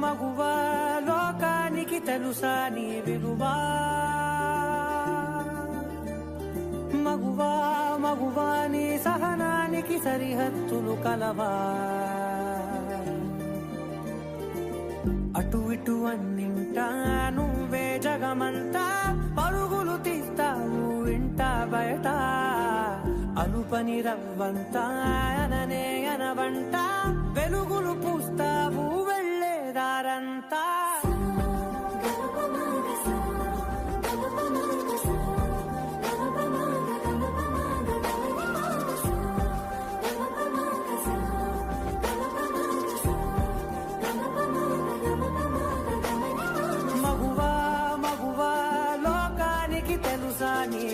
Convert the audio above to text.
మగువా లోకానికి తెలుసా నీ విలువా మగువా మగువా నీ సహనానికి సరిహద్దులు కలవా అటు ఇటు అన్నింటా నువ్వే జగమంతా పరుగులు తీస్తావు ఇంట బయట అలుపని రవ్వంతా అననే అనవంట వెలుగులు పూస్తావు వెళ్ళేదారంతా మగువా మగువా లోకానికి తెలుసా నీ